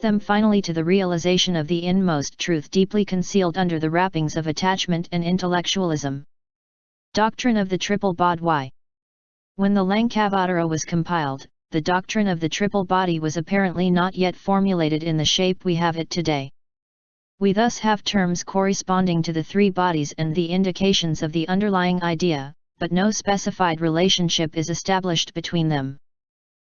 them finally to the realization of the inmost truth deeply concealed under the wrappings of attachment and intellectualism. Doctrine of the Triple Body. When the Lankavatara was compiled, the doctrine of the triple body was apparently not yet formulated in the shape we have it today. We thus have terms corresponding to the three bodies and the indications of the underlying idea, but no specified relationship is established between them.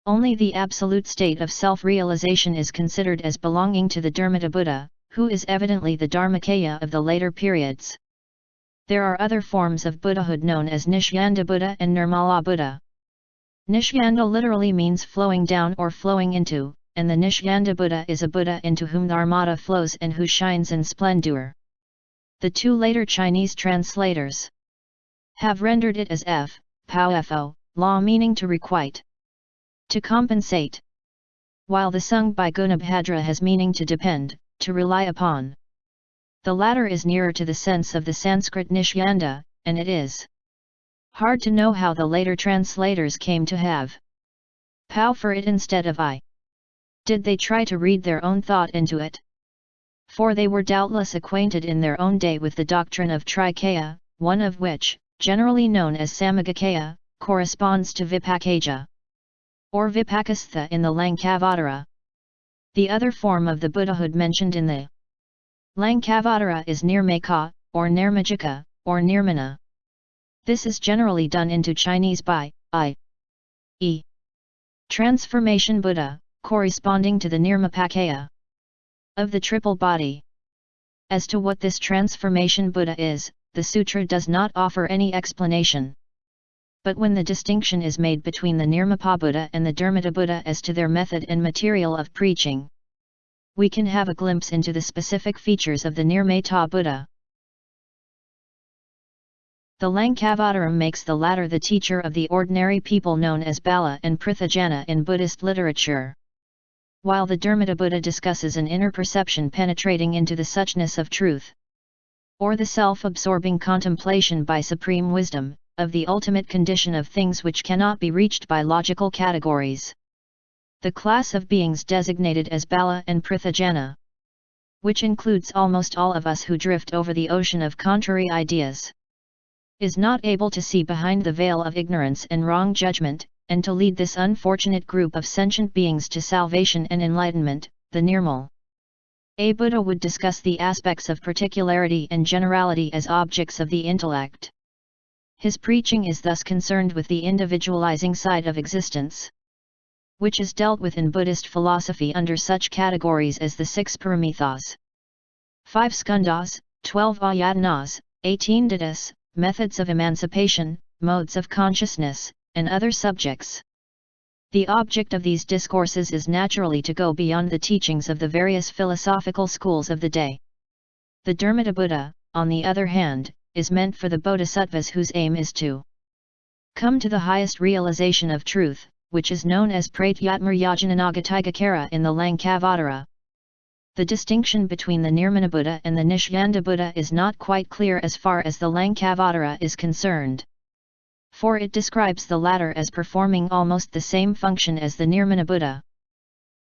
Only the absolute state of self-realization is considered as belonging to the Dharmata-Buddha, who is evidently the Dharmakaya of the later periods. There are other forms of Buddhahood known as Nishyanda-Buddha and Nirmala-Buddha. Nishyanda literally means flowing down or flowing into, and the Nishyanda-Buddha is a Buddha into whom Dharmata flows and who shines in splendor. The two later Chinese translators have rendered it as Pao law meaning to requite, to compensate, while the sung by Gunabhadra has meaning to depend, to rely upon. The latter is nearer to the sense of the Sanskrit Nishyanda, and it is hard to know how the later translators came to have Pao for it instead of I. Did they try to read their own thought into it? For they were doubtless acquainted in their own day with the doctrine of Trikaya, one of which, generally known as Samagakaya, corresponds to Vipakaja or Vipakastha in the Lankavatara. The other form of the Buddhahood mentioned in the Lankavatara is Nirmaka, or Nirmajika, or Nirmana. This is generally done into Chinese by i.e. Transformation Buddha, corresponding to the Nirmapakaya of the triple body. As to what this transformation Buddha is, the sutra does not offer any explanation. But when the distinction is made between the Nirmapa-Buddha and the Dharmata-Buddha as to their method and material of preaching, we can have a glimpse into the specific features of the Nirmata-Buddha. The Lankavatara makes the latter the teacher of the ordinary people known as Bala and Prithajana in Buddhist literature, while the Dharmata-Buddha discusses an inner perception penetrating into the suchness of truth, or the self-absorbing contemplation by supreme wisdom, of the ultimate condition of things which cannot be reached by logical categories. The class of beings designated as Bala and Prithajana, which includes almost all of us who drift over the ocean of contrary ideas, is not able to see behind the veil of ignorance and wrong judgment, and to lead this unfortunate group of sentient beings to salvation and enlightenment. The Nirmal Buddha would discuss the aspects of particularity and generality as objects of the intellect. His preaching is thus concerned with the individualizing side of existence, which is dealt with in Buddhist philosophy under such categories as the 6 paramithas, 5 skandhas, 12 ayatanas, 18 dhatu's, methods of emancipation, modes of consciousness, and other subjects. The object of these discourses is naturally to go beyond the teachings of the various philosophical schools of the day. The Dharmata-Buddha, on the other hand, is meant for the Bodhisattvas whose aim is to come to the highest realization of truth, which is known as Pratyatmaryajananagatikacara in the Lankavatara. The distinction between the Nirmana-Buddha and the Nishyanda-Buddha is not quite clear as far as the Lankavatara is concerned, for it describes the latter as performing almost the same function as the Nirmana-Buddha.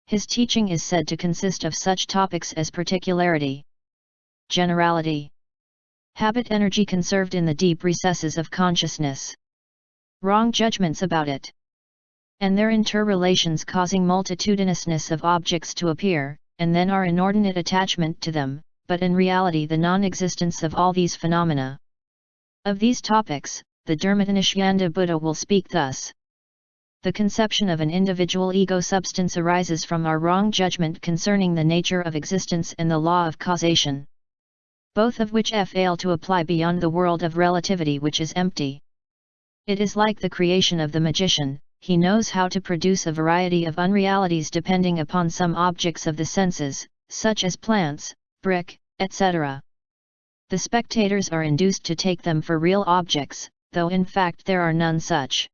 His teaching is said to consist of such topics as particularity, generality, habit energy conserved in the deep recesses of consciousness, wrong judgments about it, and their interrelations causing multitudinousness of objects to appear, and then our inordinate attachment to them, but in reality the non-existence of all these phenomena. Of these topics, the Dharmata-Nishyanda-Buddha will speak thus. The conception of an individual ego substance arises from our wrong judgment concerning the nature of existence and the law of causation, both of which fail to apply beyond the world of relativity, which is empty. It is like the creation of the magician. He knows how to produce a variety of unrealities depending upon some objects of the senses, such as plants, brick, etc. The spectators are induced to take them for real objects, though in fact there are none such.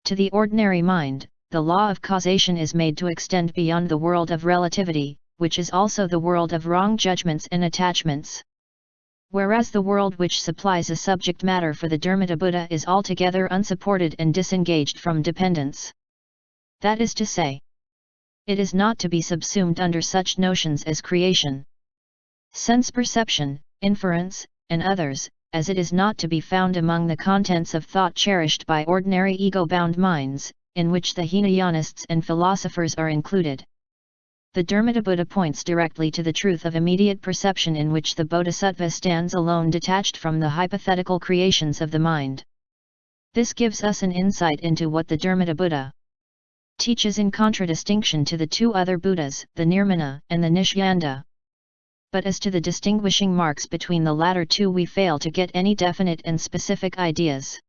To the ordinary mind, the law of causation is made to extend beyond the world of relativity, which is also the world of wrong judgments and attachments. Whereas the world which supplies a subject matter for the Dharmata-Buddha is altogether unsupported and disengaged from dependence. That is to say, It is not to be subsumed under such notions as creation, sense perception, inference, and others, as it is not to be found among the contents of thought cherished by ordinary ego-bound minds, in which the Hinayanists and philosophers are included. The Dharmata-Buddha points directly to the truth of immediate perception in which the Bodhisattva stands alone detached from the hypothetical creations of the mind. This gives us an insight into what the Dharmata-Buddha teaches in contradistinction to the two other Buddhas, the Nirmana and the Nishyanda. But as to the distinguishing marks between the latter two we fail to get any definite and specific ideas.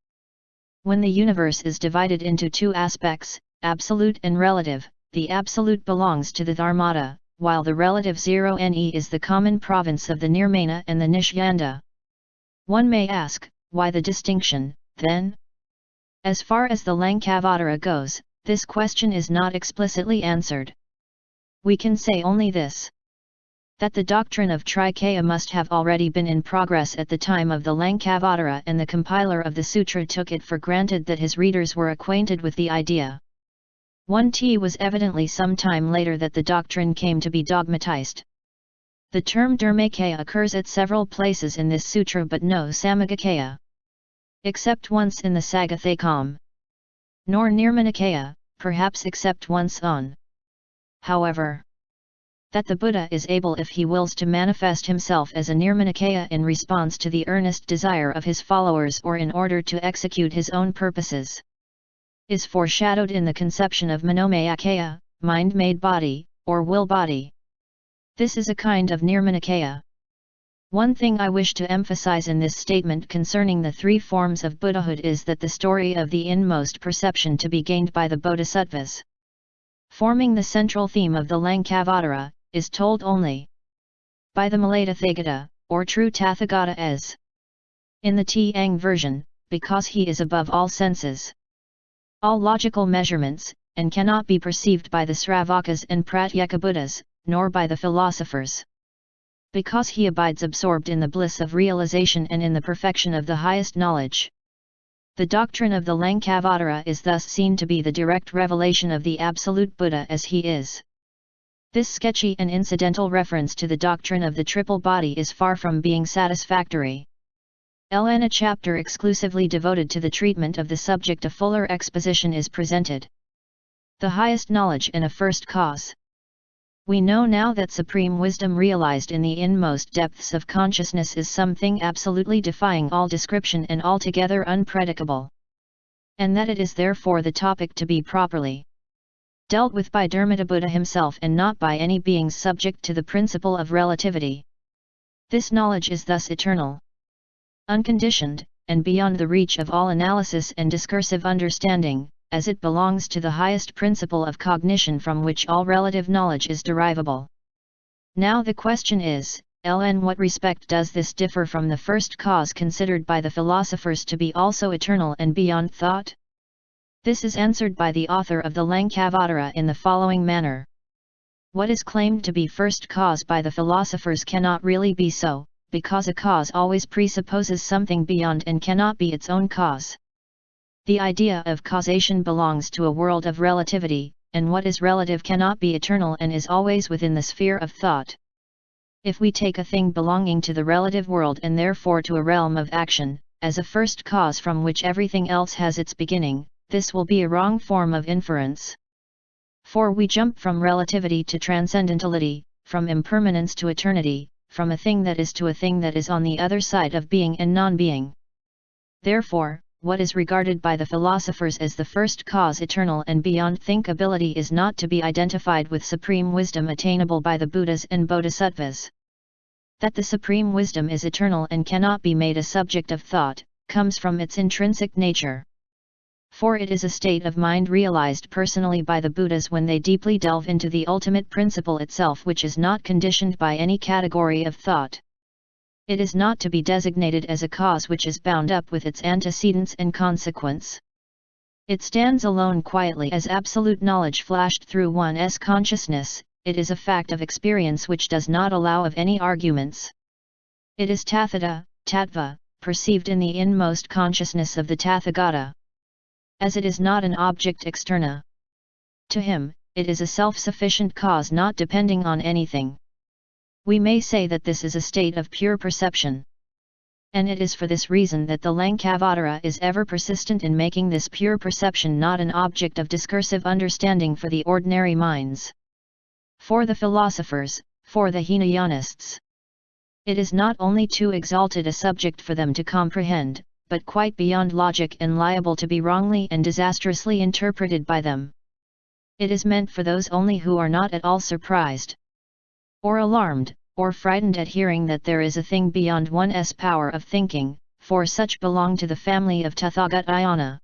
When the universe is divided into two aspects, absolute and relative, the absolute belongs to the Dharmata, while the relative 0ne is the common province of the Nirmana and the Nishyanda. One may ask, why the distinction, then? As far as the Lankavatara goes, this question is not explicitly answered. We can say only this: that the doctrine of Trikaya must have already been in progress at the time of the Lankavatara, and the compiler of the sutra took it for granted that his readers were acquainted with the idea. 1t was evidently some time later that the doctrine came to be dogmatized. The term Dharmakaya occurs at several places in this sutra but no Samagakaya. Except once in the Sagathakam. Nor Nirmanakaya, perhaps except once on. However, that the Buddha is able if he wills to manifest himself as a Nirmanakaya in response to the earnest desire of his followers or in order to execute his own purposes, is foreshadowed in the conception of Manomayakaya, mind-made body, or will body. This is a kind of Nirmanakaya. One thing I wish to emphasize in this statement concerning the three forms of Buddhahood is that the story of the inmost perception to be gained by the Bodhisattvas, forming the central theme of the Lankavatara, is told only by the Malayathagata, or true Tathagata as in the Tiang version, because he is above all senses, all logical measurements, and cannot be perceived by the Sravakas and Pratyeka Buddhas, nor by the philosophers. Because he abides absorbed in the bliss of realization and in the perfection of the highest knowledge. The doctrine of the Lankavatara is thus seen to be the direct revelation of the Absolute Buddha as he is. This sketchy and incidental reference to the doctrine of the triple body is far from being satisfactory. A chapter exclusively devoted to the treatment of the subject a fuller exposition is presented. The highest knowledge and a first cause. We know now that supreme wisdom realized in the inmost depths of consciousness is something absolutely defying all description and altogether unpredicable. And that it is therefore the topic to be properly dealt with by Dharmata-Buddha himself and not by any beings subject to the principle of relativity. This knowledge is thus eternal, unconditioned, and beyond the reach of all analysis and discursive understanding, as it belongs to the highest principle of cognition from which all relative knowledge is derivable. Now the question is, in what respect does this differ from the first cause considered by the philosophers to be also eternal and beyond thought? This is answered by the author of the Lankavatara in the following manner. What is claimed to be first cause by the philosophers cannot really be so, because a cause always presupposes something beyond and cannot be its own cause. The idea of causation belongs to a world of relativity, and what is relative cannot be eternal and is always within the sphere of thought. If we take a thing belonging to the relative world and therefore to a realm of action, as a first cause from which everything else has its beginning, this will be a wrong form of inference. For we jump from relativity to transcendentality, from impermanence to eternity, from a thing that is to a thing that is on the other side of being and non-being. Therefore, what is regarded by the philosophers as the first cause eternal and beyond thinkability is not to be identified with supreme wisdom attainable by the Buddhas and Bodhisattvas. That the supreme wisdom is eternal and cannot be made a subject of thought, comes from its intrinsic nature. For it is a state of mind realized personally by the Buddhas when they deeply delve into the ultimate principle itself, which is not conditioned by any category of thought. It is not to be designated as a cause which is bound up with its antecedents and consequence. It stands alone quietly as absolute knowledge flashed through one's consciousness. It is a fact of experience which does not allow of any arguments. It is tathata, tattva, perceived in the inmost consciousness of the Tathagata. As it is not an object externa to him, it is a self-sufficient cause not depending on anything. We may say that this is a state of pure perception. And it is for this reason that the Lankavatara is ever persistent in making this pure perception not an object of discursive understanding for the ordinary minds. For the philosophers, for the Hinayanists, it is not only too exalted a subject for them to comprehend, but quite beyond logic and liable to be wrongly and disastrously interpreted by them. It is meant for those only who are not at all surprised, or alarmed, or frightened at hearing that there is a thing beyond one's power of thinking, for such belong to the family of Tathagatayana.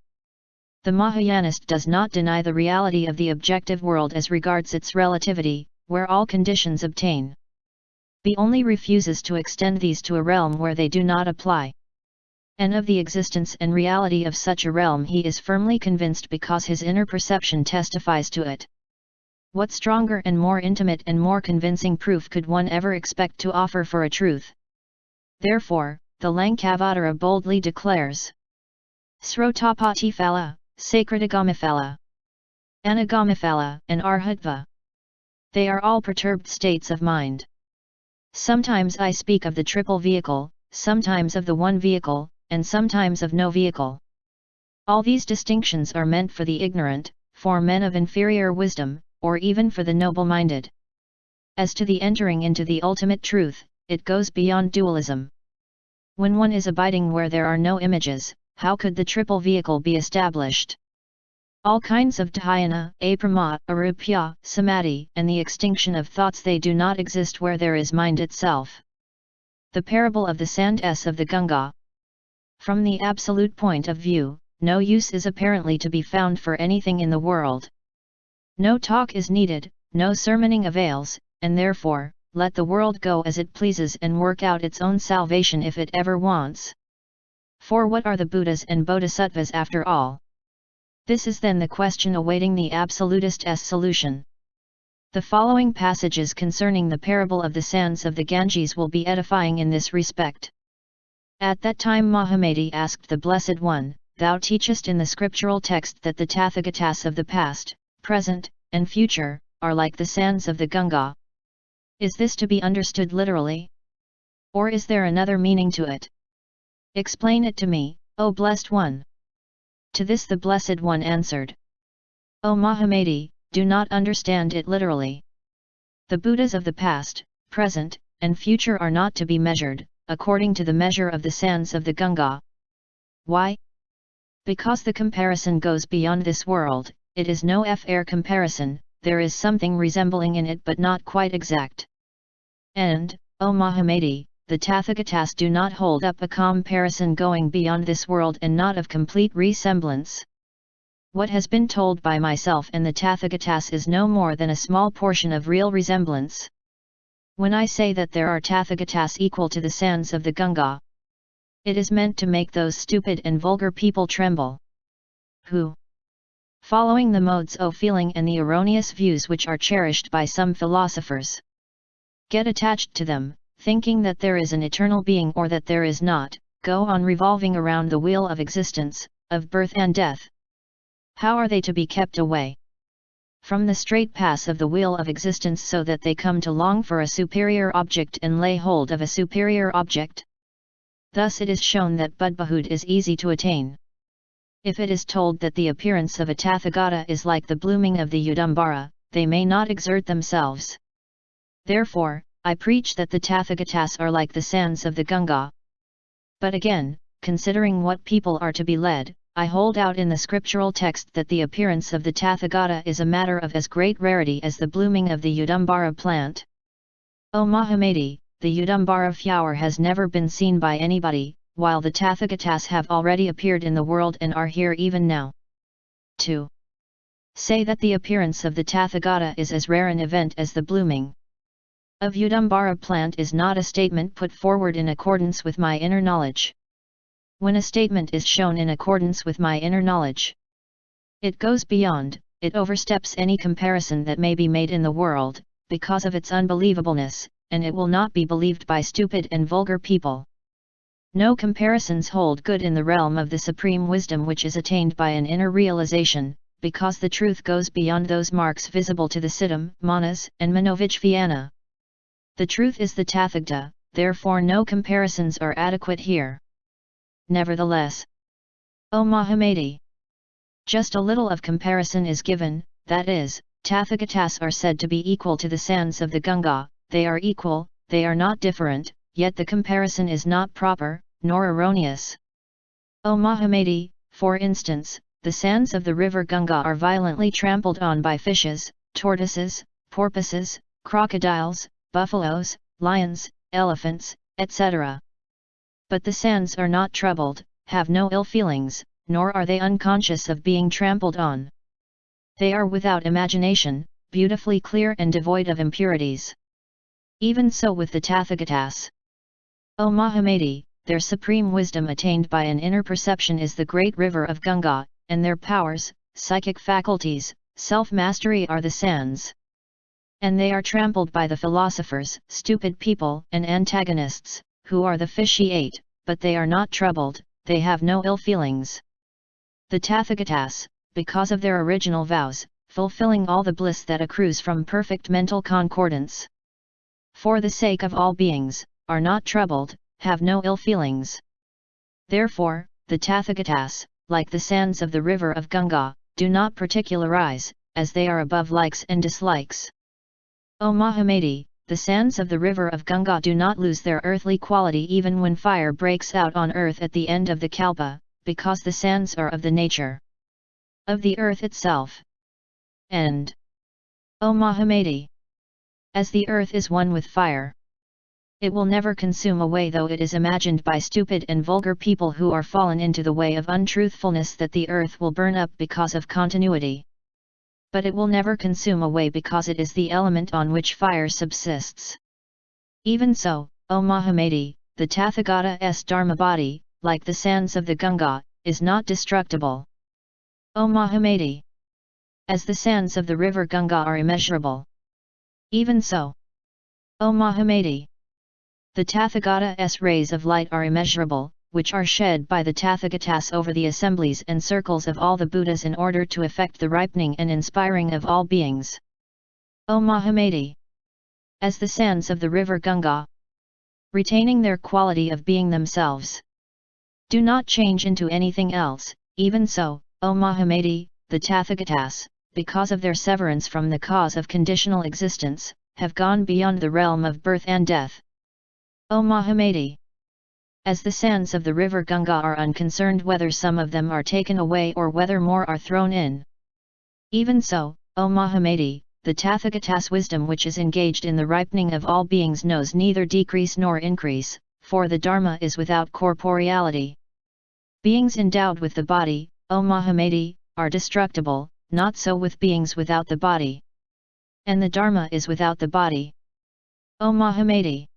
The Mahayanist does not deny the reality of the objective world as regards its relativity, where all conditions obtain. He only refuses to extend these to a realm where they do not apply. And of the existence and reality of such a realm he is firmly convinced because his inner perception testifies to it. What stronger and more intimate and more convincing proof could one ever expect to offer for a truth? Therefore, the Lankavatara boldly declares, Srotapatifala, Sacredigamifala, Anagamifala, and Arhatva. They are all perturbed states of mind. Sometimes I speak of the triple vehicle, sometimes of the one vehicle, and sometimes of no vehicle. All these distinctions are meant for the ignorant, for men of inferior wisdom, or even for the noble-minded. As to the entering into the ultimate truth, it goes beyond dualism. When one is abiding where there are no images, how could the triple vehicle be established? All kinds of dhyana, aprama, arupya, samadhi, and the extinction of thoughts, they do not exist where there is mind itself. The parable of the sands of the Ganga. From the absolute point of view, no use is apparently to be found for anything in the world. No talk is needed, no sermoning avails, and therefore, let the world go as it pleases and work out its own salvation if it ever wants. For what are the Buddhas and Bodhisattvas after all? This is then the question awaiting the absolutist's solution. The following passages concerning the parable of the sands of the Ganges will be edifying in this respect. At that time Mahamati asked the Blessed One, Thou teachest in the scriptural text that the Tathagatas of the past, present, and future, are like the sands of the Ganga. Is this to be understood literally? Or is there another meaning to it? Explain it to me, O Blessed One. To this the Blessed One answered, O Mahamati, do not understand it literally. The Buddhas of the past, present, and future are not to be measured, according to the measure of the sands of the Ganga. Why? Because the comparison goes beyond this world. It is no fair comparison, there is something resembling in it but not quite exact. And, O Mahamati, the Tathagatas do not hold up a comparison going beyond this world and not of complete resemblance. What has been told by myself and the Tathagatas is no more than a small portion of real resemblance. When I say that there are Tathagatas equal to the sands of the Ganga, it is meant to make those stupid and vulgar people tremble, who, following the modes of feeling and the erroneous views which are cherished by some philosophers, get attached to them, thinking that there is an eternal being or that there is not, go on revolving around the wheel of existence, of birth and death. How are they to be kept away from the straight path of the wheel of existence so that they come to long for a superior object and lay hold of a superior object? Thus it is shown that Buddhahood is easy to attain. If it is told that the appearance of a Tathagata is like the blooming of the Udambara, they may not exert themselves. Therefore, I preach that the Tathagatas are like the sands of the Ganga. But again, considering what people are to be led, I hold out in the scriptural text that the appearance of the Tathagata is a matter of as great rarity as the blooming of the Udambara plant. O Mahamati, the Udambara flower has never been seen by anybody, while the Tathagatas have already appeared in the world and are here even now. 2. Say that the appearance of the Tathagata is as rare an event as the blooming of Udambara plant is not a statement put forward in accordance with my inner knowledge. When a statement is shown in accordance with my inner knowledge, it goes beyond, it oversteps any comparison that may be made in the world, because of its unbelievableness, and it will not be believed by stupid and vulgar people. No comparisons hold good in the realm of the supreme wisdom which is attained by an inner realization, because the truth goes beyond those marks visible to the Siddham, Manas, and Manovijnana. The truth is the Tathagata, therefore no comparisons are adequate here. Nevertheless, O Mahamati, just a little of comparison is given, that is, Tathagatas are said to be equal to the sands of the Ganga, they are equal, they are not different, yet the comparison is not proper, nor erroneous. O Mahamati, for instance, the sands of the river Ganga are violently trampled on by fishes, tortoises, porpoises, crocodiles, buffaloes, lions, elephants, etc. But the sands are not troubled, have no ill feelings, nor are they unconscious of being trampled on. They are without imagination, beautifully clear and devoid of impurities. Even so with the Tathagatas. O Mahamati, their supreme wisdom attained by an inner perception is the great river of Ganga, and their powers, psychic faculties, self-mastery are the sands. And they are trampled by the philosophers, stupid people, and antagonists, who are the fish he ate, but they are not troubled, they have no ill feelings. The Tathagatas, because of their original vows, fulfilling all the bliss that accrues from perfect mental concordance. For the sake of all beings, are not troubled, have no ill feelings. Therefore, the Tathagatas, like the sands of the river of Ganga, do not particularize, as they are above likes and dislikes. O Mahamati, the sands of the river of Ganga do not lose their earthly quality even when fire breaks out on earth at the end of the Kalpa, because the sands are of the nature of the earth itself. And, O Mahamati, as the earth is one with fire, it will never consume away, though it is imagined by stupid and vulgar people who are fallen into the way of untruthfulness that the earth will burn up because of continuity. But it will never consume away because it is the element on which fire subsists. Even so, O Mahamati, the Tathagata's Dharma body, like the sands of the Ganga, is not destructible. O Mahamati, as the sands of the river Ganga are immeasurable. Even so, O Mahamati, the Tathagata's rays of light are immeasurable, which are shed by the Tathagatas over the assemblies and circles of all the Buddhas in order to effect the ripening and inspiring of all beings. O Mahamati, as the sands of the river Ganga, retaining their quality of being themselves, do not change into anything else, even so, O Mahamati, the Tathagatas, because of their severance from the cause of conditional existence, have gone beyond the realm of birth and death. O Mahamati, as the sands of the river Ganga are unconcerned whether some of them are taken away or whether more are thrown in. Even so, O Mahamati, the Tathagatas wisdom which is engaged in the ripening of all beings knows neither decrease nor increase, for the Dharma is without corporeality. Beings endowed with the body, O Mahamati, are destructible, not so with beings without the body. And the Dharma is without the body. O Mahamati,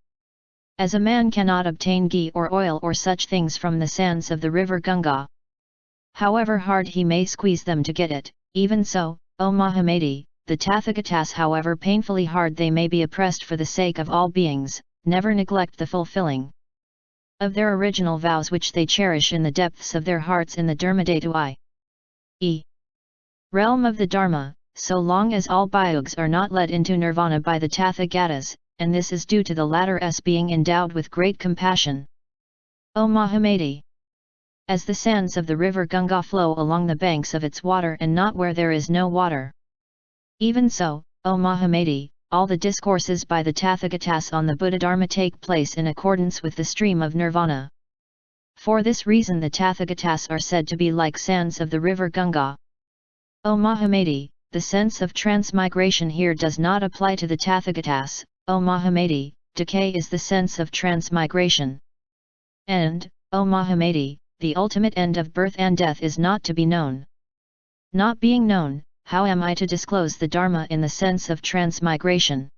as a man cannot obtain ghee or oil or such things from the sands of the river Ganga, however hard he may squeeze them to get it, even so, O Mahamati, the Tathagatas, however painfully hard they may be oppressed for the sake of all beings, never neglect the fulfilling of their original vows which they cherish in the depths of their hearts in the Dharmadhatu i.e. realm of the Dharma, so long as all bhayugas are not led into nirvana by the Tathagatas, and this is due to the latter's being endowed with great compassion. O Mahamati, as the sands of the river Ganga flow along the banks of its water and not where there is no water. Even so, O Mahamati, all the discourses by the Tathagatas on the Buddha Dharma take place in accordance with the stream of nirvana. For this reason the Tathagatas are said to be like sands of the river Ganga. O Mahamati, the sense of transmigration here does not apply to the Tathagatas, O Mahamati, decay is the sense of transmigration. And, O Mahamati, the ultimate end of birth and death is not to be known. Not being known, how am I to disclose the Dharma in the sense of transmigration?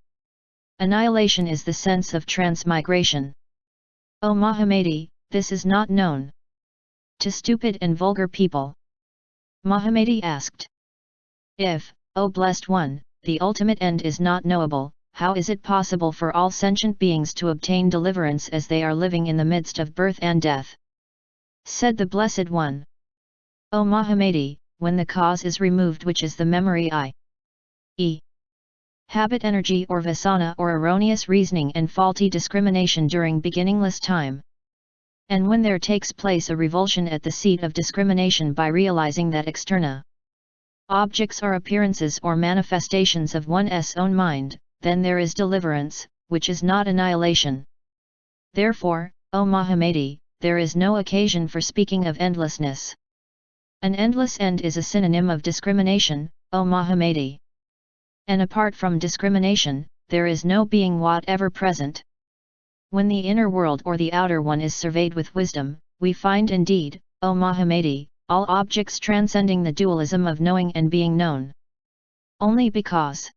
Annihilation is the sense of transmigration. O Mahamati, this is not known to stupid and vulgar people. Mahamati asked, if, O Blessed One, the ultimate end is not knowable, how is it possible for all sentient beings to obtain deliverance as they are living in the midst of birth and death? Said the Blessed One. O Mahamati, when the cause is removed, which is the memory i.e. habit energy or vasana or erroneous reasoning and faulty discrimination during beginningless time. And when there takes place a revulsion at the seat of discrimination by realizing that externa objects are appearances or manifestations of one's own mind, then there is deliverance, which is not annihilation. Therefore, O Mahamedi, there is no occasion for speaking of endlessness. An endless end is a synonym of discrimination, O Mahamedi. And apart from discrimination, there is no being whatever present. When the inner world or the outer one is surveyed with wisdom, we find indeed, O Mahamedi, all objects transcending the dualism of knowing and being known. Only because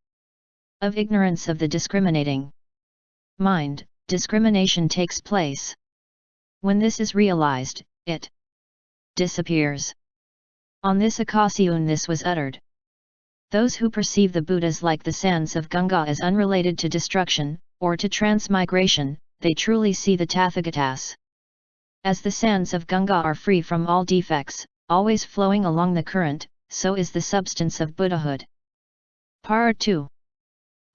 of ignorance of the discriminating mind, discrimination takes place. When this is realized, it disappears. On this occasion this was uttered. Those who perceive the Buddhas like the sands of Ganga as unrelated to destruction, or to transmigration, they truly see the Tathagatas. As the sands of Ganga are free from all defects, always flowing along the current, so is the substance of Buddhahood. Part 2.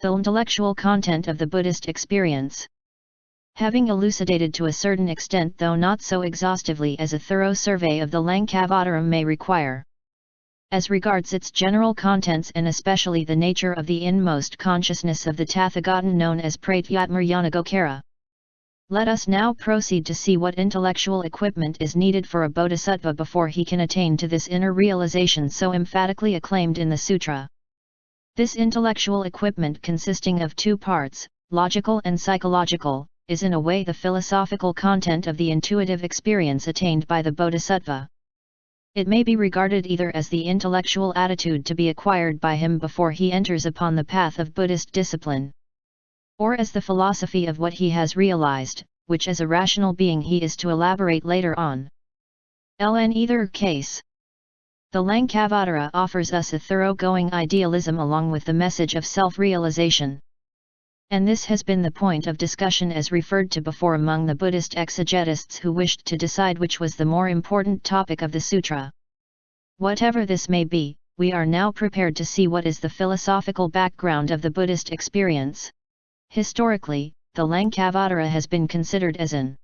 The intellectual content of the Buddhist experience. Having elucidated to a certain extent, though not so exhaustively as a thorough survey of the Lankavatara may require, as regards its general contents and especially the nature of the inmost consciousness of the Tathagatan known as Pratyatmaryanagokara, let us now proceed to see what intellectual equipment is needed for a bodhisattva before he can attain to this inner realization so emphatically acclaimed in the Sutra. This intellectual equipment, consisting of two parts, logical and psychological, is in a way the philosophical content of the intuitive experience attained by the bodhisattva. It may be regarded either as the intellectual attitude to be acquired by him before he enters upon the path of Buddhist discipline, or as the philosophy of what he has realized, which as a rational being he is to elaborate later on. In either case, the Lankavatara offers us a thoroughgoing idealism along with the message of self-realization. And this has been the point of discussion as referred to before among the Buddhist exegetists who wished to decide which was the more important topic of the sutra. Whatever this may be, we are now prepared to see what is the philosophical background of the Buddhist experience. Historically, the Lankavatara has been considered as an